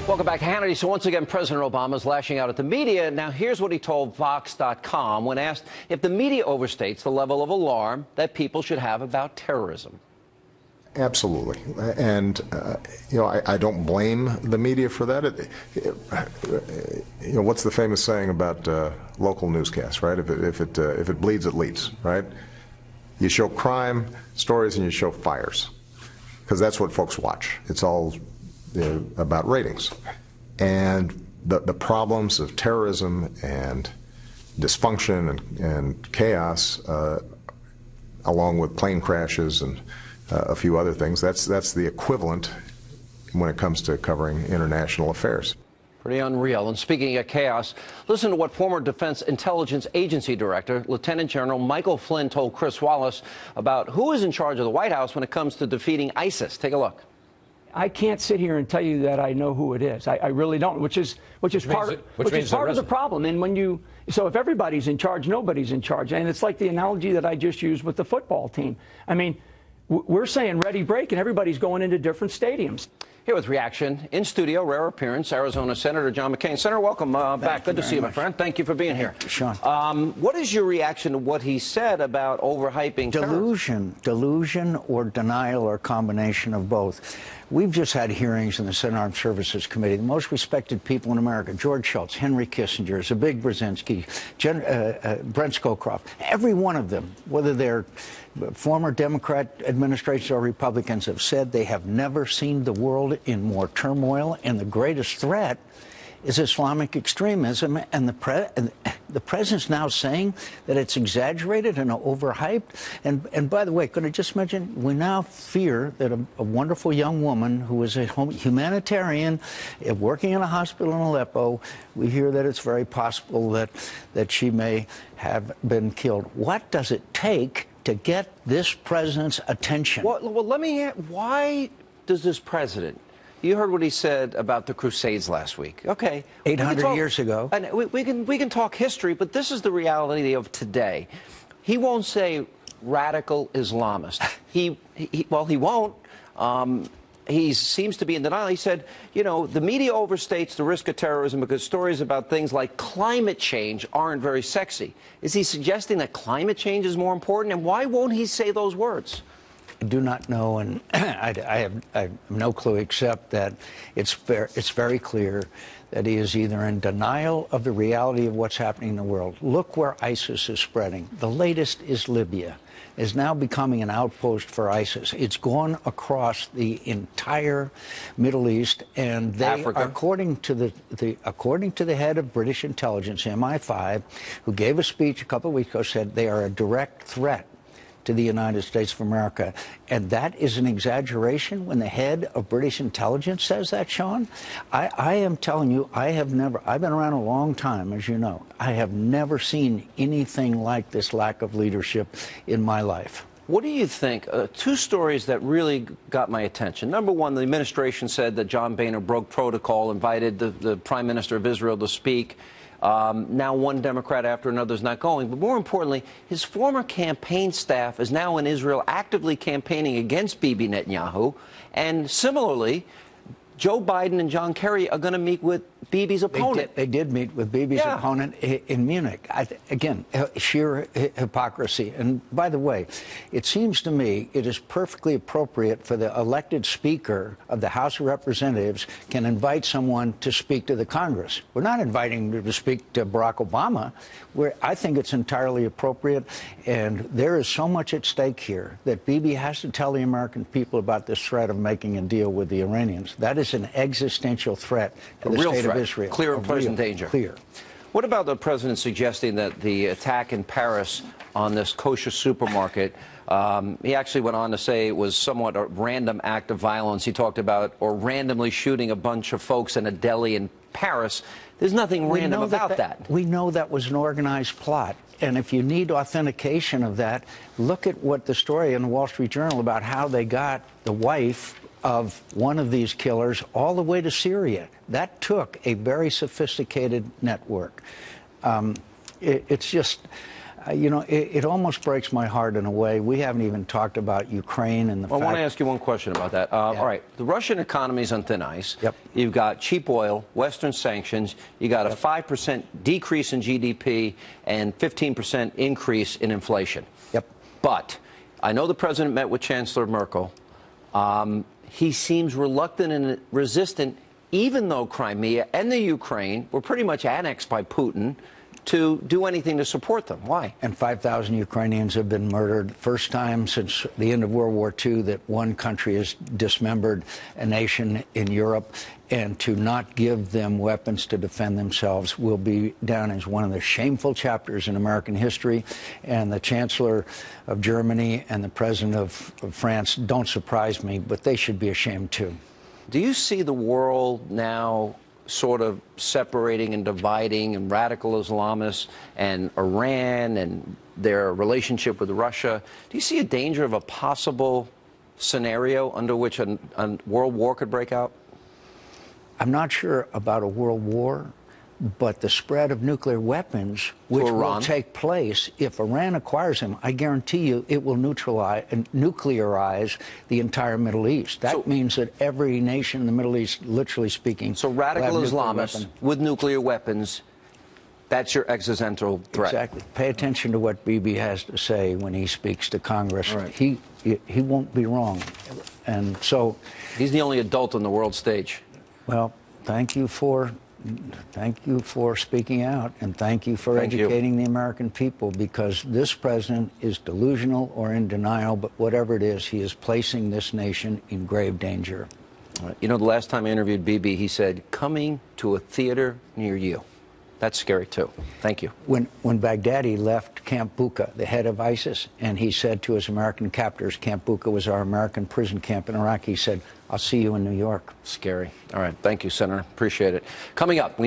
Welcome back, Hannity. So once again, President Obama is lashing out at the media. Now, here's what he told Vox.com when asked if the media overstates the level of alarm that people should have about terrorism. Absolutely. And, I don't blame the media for that. What's the famous saying about local newscasts, right? If it bleeds, it leads, right? You show crime stories and you show fires, because that's what folks watch. It's all about ratings. And the problems of terrorism and dysfunction and chaos, along with plane crashes and a few other things, that's the equivalent when it comes to covering international affairs. Pretty unreal. And speaking of chaos, listen to what former Defense Intelligence Agency Director, Lieutenant General Michael Flynn, told Chris Wallace about who is in charge of the White House when it comes to defeating ISIS. Take a look. I can't sit here and tell you that I know who it is. I really don't, which is part of the problem. And so if everybody's in charge, nobody's in charge. And it's like the analogy that I just used with the football team. I mean, we're saying ready, break, and everybody's going into different stadiums. Here with reaction, in studio, rare appearance, Arizona Senator John McCain. Senator, welcome back. Good to see you, my friend. Thank you for being here. Sean. What is your reaction to what he said about overhyping Delusion or denial or combination of both. We've just had hearings in the Senate Armed Services Committee. The most respected people in America, George Shultz, Henry Kissinger, Zbig Brzezinski, Brent Scowcroft, every one of them, whether they're former Democrat administrations or Republicans, have said they have never seen the world in more turmoil, and the greatest threat is Islamic extremism, and the president's now saying that it's exaggerated and overhyped. And by the way, could I just mention, we now fear that a wonderful young woman who was a humanitarian working in a hospital in Aleppo, we hear that it's very possible that she may have been killed. What does it take to get this president's attention? Well, let me ask, why does this president... You heard what he said about the Crusades last week. Okay. 800 years ago. And we can talk history, but this is the reality of today. He won't say radical Islamist. He won't. He seems to be in denial. He said, the media overstates the risk of terrorism because stories about things like climate change aren't very sexy. Is he suggesting that climate change is more important? And why won't he say those words? I do not know, and I have no clue except that it's very clear that he is either in denial of the reality of what's happening in the world. Look where ISIS is spreading. The latest is Libya, is now becoming an outpost for ISIS. It's gone across the entire Middle East, and they, Africa. according to the head of British intelligence, MI5, who gave a speech a couple of weeks ago, said they are a direct threat to the United States of America. And that is an exaggeration when the head of British intelligence says that, Sean? I am telling you, I've been around a long time, as you know. I have never seen anything like this lack of leadership in my life. What do you think? Two stories that really got my attention. Number one, the administration said that John Boehner broke protocol, invited the Prime Minister of Israel to speak. Now one Democrat after another is not going. But more importantly, his former campaign staff is now in Israel actively campaigning against Bibi Netanyahu. And similarly, Joe Biden and John Kerry are going to meet with Bibi's opponent. They did meet with Bibi's opponent in Munich. Again, sheer hypocrisy. And by the way, it seems to me it is perfectly appropriate for the elected Speaker of the House of Representatives can invite someone to speak to the Congress. We're not inviting him to speak to Barack Obama. I think it's entirely appropriate. And there is so much at stake here that Bibi has to tell the American people about this threat of making a deal with the Iranians. That is an existential threat to the state of Israel. Clear and present danger. Clear. What about the president suggesting that the attack in Paris on this kosher supermarket, he actually went on to say it was somewhat a random act of violence. He talked about randomly shooting a bunch of folks in a deli in Paris. There's nothing random about that. We know that was an organized plot. And if you need authentication of that, look at what the story in the Wall Street Journal about how they got the wife of one of these killers all the way to Syria. That took a very sophisticated network. It's just, You know, it almost breaks my heart in a way. We haven't even talked about Ukraine and the Well, fact... I want to ask you one question about that. All right, the Russian economy is on thin ice. Yep. You've got cheap oil, Western sanctions. You got a 5% decrease in GDP and 15% increase in inflation. Yep. But I know the president met with Chancellor Merkel. He seems reluctant and resistant, even though Crimea and the Ukraine were pretty much annexed by Putin, to do anything to support them. Why? And 5,000 Ukrainians have been murdered. First time since the end of World War II that one country has dismembered a nation in Europe. And to not give them weapons to defend themselves will be down as one of the shameful chapters in American history. And the Chancellor of Germany and the President of France don't surprise me, but they should be ashamed too. Do you see the world now sort of separating and dividing, and radical Islamists and Iran and their relationship with Russia? Do you see a danger of a possible scenario under which a world war could break out? I'm not sure about a world war, but the spread of nuclear weapons, which will take place if Iran acquires them, I guarantee you it will neutralize and nuclearize the entire Middle East. That means that every nation in the Middle East, literally speaking, so radical Islamists with nuclear weapons, that's your existential threat. Exactly. Pay attention to what Bibi has to say when he speaks to Congress. Right. He won't be wrong. And so he's the only adult on the world stage. Well, thank you for speaking out, and thank you for educating the American people, because this president is delusional or in denial, but whatever it is, he is placing this nation in grave danger. You know, the last time I interviewed Bibi, he said, coming to a theater near you. That's scary, too. Thank you. When Baghdadi left Camp Bucca, the head of ISIS, and he said to his American captors, Camp Bucca was our American prison camp in Iraq, he said, I'll see you in New York. Scary. All right. Thank you, Senator. Appreciate it. Coming up,